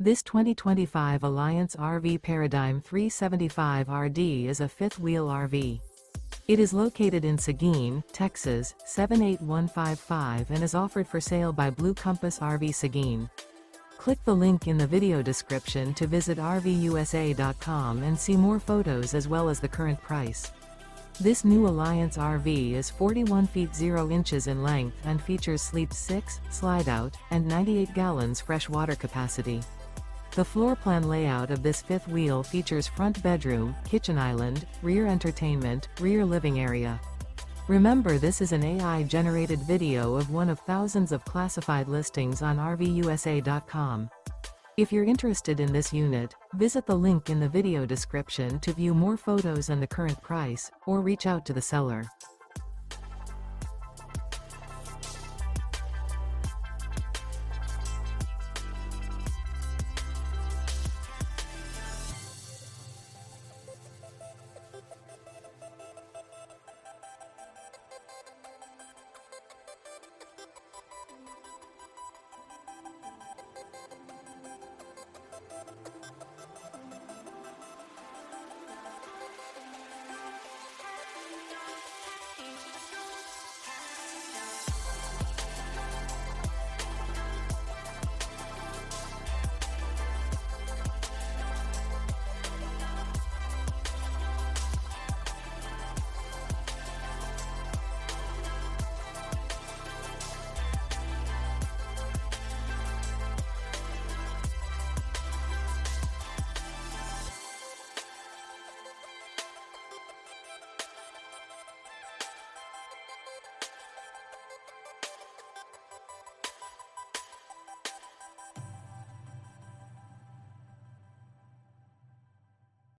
This 2025 Alliance RV Paradigm 375RD is a fifth-wheel RV. It is located in Seguin, Texas, 78155 and is offered for sale by Blue Compass RV Seguin. Click the link in the video description to visit RVUSA.com and see more photos as well as the current price. This new Alliance RV is 41 feet 0 inches in length and features sleep 6, slide-out, and 98 gallons fresh water capacity. The floor plan layout of this fifth wheel features front bedroom, kitchen island, rear entertainment, rear living area. Remember, this is an AI-generated video of one of thousands of classified listings on RVUSA.com. If you're interested in this unit, visit the link in the video description to view more photos and the current price, or reach out to the seller.